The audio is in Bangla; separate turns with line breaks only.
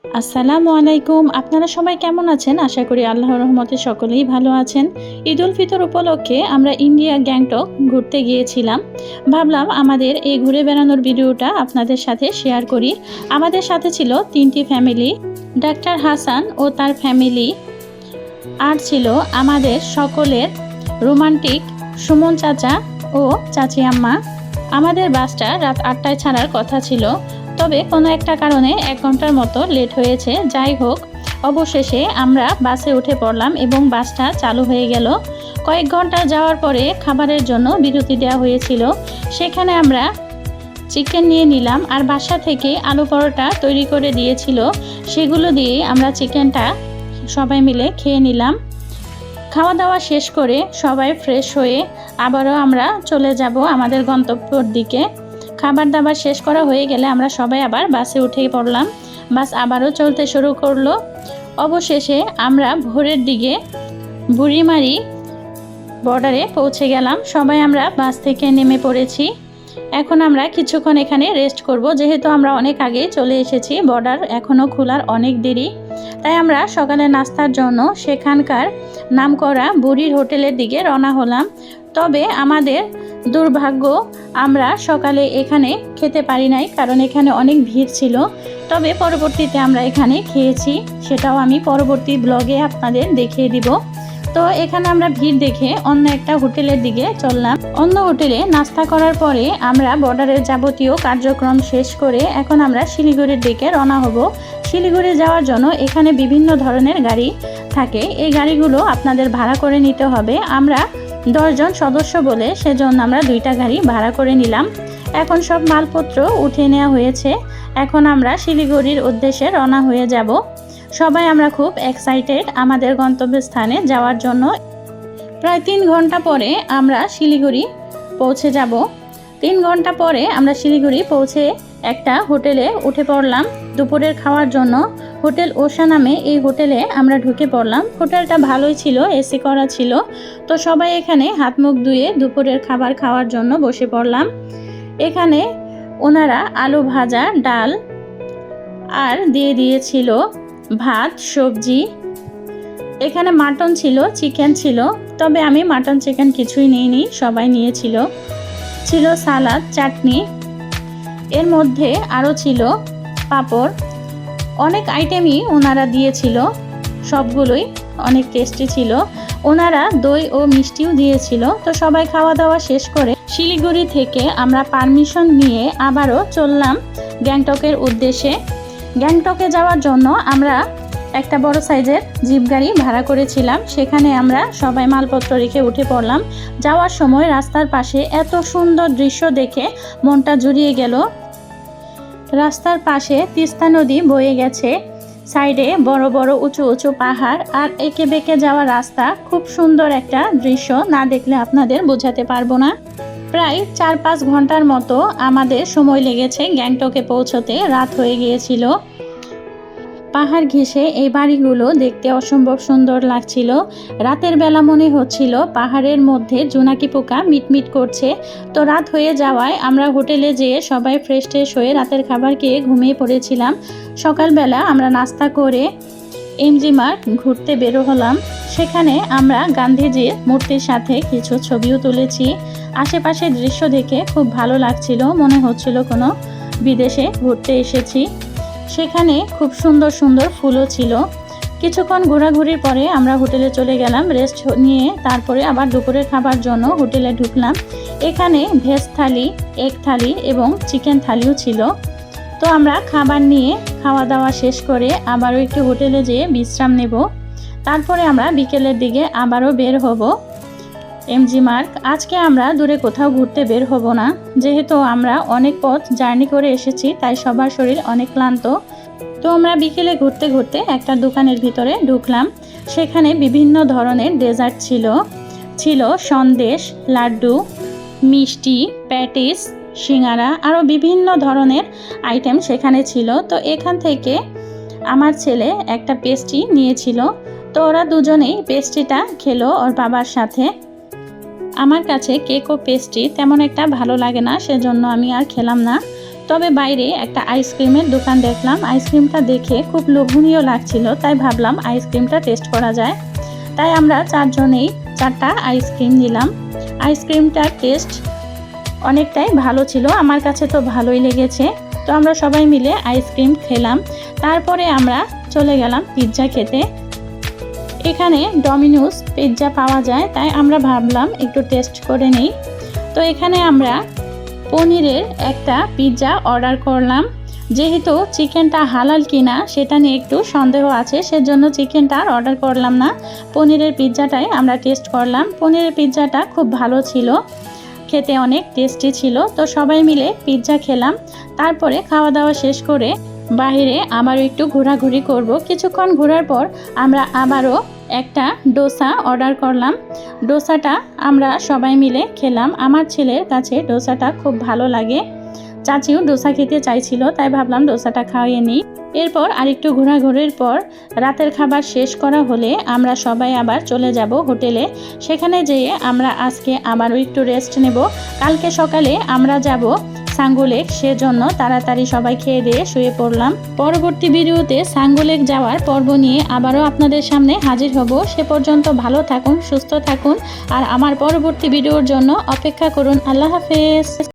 আসসালামু আলাইকুম। আপনারা সবাই কেমন আছেন? আশা করি আল্লাহর রহমতে সকলেই ভালো আছেন। ঈদ উল ফিতর উপলক্ষে আমরা ইন্ডিয়া গ্যাংটক ঘুরতে গিয়েছিলাম। ভাবলাম আমাদের এই ঘুরে বেড়ানোর ভিডিওটা আপনাদের সাথে শেয়ার করি। আমাদের সাথে ছিল 3টি ফ্যামিলি, ডাক্তার হাসান ও তার ফ্যামিলি, আর ছিল আমাদের সকলের রোমান্টিক সুমন চাচা ও চাচি আম্মা। আমাদের বাসটা রাত 8টায় ছাড়ার কথা ছিল, তবে কোনো একটা কারণে 1 ঘন্টার মতো লেট হয়েছে। যাই হোক, অবশেষে আমরা বাসে উঠে পড়লাম এবং বাসটা চালু হয়ে গেল। কয়েক ঘন্টা যাওয়ার পরে খাবারের জন্য বিরতি দেওয়া হয়েছিল। সেখানে আমরা চিকেন নিয়ে নিলাম, আর বাসা থেকে আলু পরোটা তৈরি করে দিয়েছিল। সেগুলো দিয়ে আমরা চিকেনটা সবাই মিলে খেয়ে নিলাম। খাওয়া দাওয়া শেষ করে সবাই ফ্রেশ হয়ে আবারও আমরা চলে যাব আমাদের গন্তব্যের দিকে। খাবার দাবার শেষ করা হয়ে গেলে আমরা সবাই আবার বাসে উঠে পড়লাম। বাস আবারও চলতে শুরু করলো। অবশেষে আমরা ভোরের দিকে বুড়িমারি বর্ডারে পৌঁছে গেলাম। সবাই আমরা বাস থেকে নেমে পড়েছি। এখন আমরা কিছুক্ষণ এখানে রেস্ট করব, যেহেতু আমরা অনেক আগে চলে এসেছি। বর্ডার এখনও খোলার অনেক দেরি, তাই আমরা সকালে নাস্তার জন্য সেখানকার নামকরা বুড়ির হোটেলের দিকে রওনা হলাম। তবে আমাদের দুর্ভাগ্য, আমরা সকালে এখানে খেতে পারি নাই, কারণ এখানে অনেক ভিড় ছিল। তবে পরবর্তীতে আমরা এখানে খেয়েছি, সেটাও আমি পরবর্তী ব্লগে আপনাদের দেখিয়ে দিব। তো এখানে আমরা ভিড় দেখে অন্য একটা হোটেলের দিকে চললাম। অন্য হোটেলে নাস্তা করার পরে আমরা বর্ডারের যাবতীয় কার্যক্রম শেষ করে এখন আমরা শিলিগুড়ির দিকে রওনা হব। শিলিগুড়ি যাওয়ার জন্য এখানে বিভিন্ন ধরনের গাড়ি থাকে। এই গাড়িগুলো আপনাদের ভাড়া করে নিতে হবে। আমরা 10 জন সদস্য বলে সেজন্য আমরা 2টা গাড়ি ভাড়া করে নিলাম। এখন সব মালপত্র উঠে নেওয়া হয়েছে। এখন আমরা শিলিগুড়ির উদ্দেশ্যে রওনা হয়ে যাব। সবাই আমরা খুব এক্সাইটেড আমাদের গন্তব্যস্থানে যাওয়ার জন্য। প্রায় 3 ঘন্টা পরে আমরা শিলিগুড়ি পৌঁছে যাব। 3 ঘন্টা পরে আমরা শিলিগুড়ি পৌঁছে একটা হোটেলে উঠে পড়লাম দুপুরের খাওয়ার জন্য। হোটেল ওশা নামে এই হোটেলে আমরা ঢুকে পড়লাম। হোটেলটা ভালোই ছিল, এসি করা ছিল। তো সবাই এখানে হাত মুখ ধুয়ে দুপুরের খাবার খাওয়ার জন্য বসে পড়লাম। এখানে ওনারা আলু ভাজা, ডাল আর দিয়ে দিয়েছিল ভাত, সবজি। এখানে মাটন ছিল, চিকেন ছিল, তবে আমি মাটন চিকেন কিছুই নিইনি, সবাই নিয়েছিল। ছিল সালাদ, চাটনি, এর মধ্যে আরও ছিল পাঁপড়। অনেক আইটেমই ওনারা দিয়েছিল, সবগুলোই অনেক টেস্টি ছিল। ওনারা দই ও মিষ্টিও দিয়েছিল। তো সবাই খাওয়া দাওয়া শেষ করে শিলিগুড়ি থেকে আমরা পারমিশন নিয়ে আবারও চললাম গ্যাংটকের উদ্দেশ্যে। গ্যাংটকে যাওয়ার জন্য আমরা একটা বড় সাইজের জিপ গাড়ি ভাড়া করেছিলাম। সেখানে আমরা সবাই মালপত্র রেখে উঠে পড়লাম। যাওয়ার সময় রাস্তার পাশে এত সুন্দর দৃশ্য দেখে মনটা জুড়িয়ে গেল। রাস্তার পাশে তিস্তা নদী বয়ে গেছে, সাইডে বড় বড় উঁচু উঁচু পাহাড়, আর এঁকে বেঁকে যাওয়া রাস্তা। খুব সুন্দর একটা দৃশ্য, না দেখলে আপনাদের বোঝাতে পারবো না। প্রায় 4-5 ঘন্টার মতো আমাদের সময় লেগেছে গ্যাংটকে পৌঁছতে। রাত হয়ে গিয়েছিল। পাহাড় ঘেঁষে এই বাড়িগুলো দেখতে অসম্ভব সুন্দর লাগছিল। রাতের বেলা মনে হচ্ছিল পাহাড়ের মধ্যে জোনাকি পোকা মিটমিট করছে। তো রাত হয়ে যাওয়ায় আমরা হোটেলে যেয়ে সবাই ফ্রেশ ট্রেশ হয়ে রাতের খাবার খেয়ে ঘুমিয়ে পড়েছিলাম। সকালবেলা আমরা নাস্তা করে এমজি মার্গ ঘুরতে বেরো হলাম। সেখানে আমরা গান্ধীজির মূর্তির সাথে কিছু ছবিও তুলেছি। আশেপাশের দৃশ্য দেখে খুব ভালো লাগছিল, মনে হচ্ছিল কোনো বিদেশে ঘুরতে এসেছি। সেখানে খুব সুন্দর সুন্দর ফুলও ছিল। কিছুক্ষণ ঘোরাঘুরির পরে আমরা হোটেলে চলে গেলাম রেস্ট নিয়ে। তারপরে আবার দুপুরের খাবার জন্য হোটেলে ঢুকলাম। এখানে ভেজ থালি, এগ থালি এবং চিকেন থালিও ছিল। তো আমরা খাবার নিয়ে খাওয়া দাওয়া শেষ করে আবারও একটু হোটেলে যেয়ে বিশ্রাম নেব। তারপরে আমরা বিকেলের দিকে আবারও বের হব এমজি মার্গ। আজকে আমরা দূরে কোথাও ঘুরতে বের হব না, যেহেতু আমরা অনেক পথ জার্নি করে এসেছি, তাই সবার শরীর অনেক ক্লান্ত। তো আমরা বিকেলে ঘুরতে ঘুরতে একটা দোকানের ভিতরে ঢুকলাম। সেখানে বিভিন্ন ধরনের ডেজার্ট ছিল সন্দেশ, লাড্ডু, মিষ্টি, প্যাটিস, সিঙ্গারা, আরও বিভিন্ন ধরনের আইটেম সেখানে ছিল। তো এখান থেকে আমার ছেলে একটা পেস্ট্রি নিয়েছিল। তো ওরা দুজনেই পেস্ট্রিটা খেলো ওর বাবার সাথে। আমার কাছে কেক ও পেস্ট্রি তেমন একটা ভালো লাগে না, সেজন্য আমি আর খেলাম না। তবে বাইরে একটা আইসক্রিমের দোকান দেখলাম। আইসক্রিমটা দেখে খুব লোভনীয় লাগছিল, তাই ভাবলাম আইসক্রিমটা টেস্ট করা যায়। তাই আমরা 4 জনেই 4টা আইসক্রিম নিলাম। আইসক্রিমটার টেস্ট অনেকটাই ভালো ছিল, আমার কাছে তো ভালোই লেগেছে। তো আমরা সবাই মিলে আইসক্রিম খেলাম। তারপরে আমরা চলে গেলাম পিৎজা খেতে। এখানে ডমিনোস পিৎজা পাওয়া যায়, তাই আমরা ভাবলাম একটু টেস্ট করে নিই। তো এখানে আমরা পনিরের একটা পিৎজা অর্ডার করলাম। যেহেতু চিকেনটা হালাল কিনা সেটা নিয়ে একটু সন্দেহ আছে, সেজন্য চিকেনটা আর অর্ডার করলাম না, পনিরের পিৎজাটাই আমরা টেস্ট করলাম। পনিরের পিৎজাটা খুব ভালো ছিল, খেতে অনেক টেস্টি ছিল। তো সবাই মিলে পিৎজা খেলাম। তারপরে খাওয়া দাওয়া শেষ করে বাইরে আবারও একটু ঘোরাঘুরি করব। কিছুক্ষণ ঘোরার পর আমরা আবারও একটা ডোসা অর্ডার করলাম। ডোসাটা আমরা সবাই মিলে খেলাম। আমার ছেলের কাছে ডোসাটা খুব ভালো লাগে, চাচিও ডোসা খেতে চাইছিল, তাই ভাবলাম ডোসাটা খাইয়ে নিই। এরপর আরেকটু ঘোরাঘুরির পর রাতের খাবার শেষ করা হলে আমরা সবাই আবার চলে যাব হোটেলে। সেখানে যেয়ে আমরা আজকে আবারও একটু রেস্ট নেব। কালকে সকালে আমরা যাব সাঙ্গু লেক, সেজন্য তাড়াতাড়ি সবাই খেয়ে দিয়ে শুয়ে পড়লাম। পরবর্তী ভিডিওতে সাঙ্গু লেক যাওয়ার পর্ব নিয়ে আবারও আপনাদের সামনে হাজির হব। সে পর্যন্ত ভালো থাকুন, সুস্থ থাকুন, আর আমার পরবর্তী ভিডিওর জন্য অপেক্ষা করুন। আল্লাহ হাফেজ।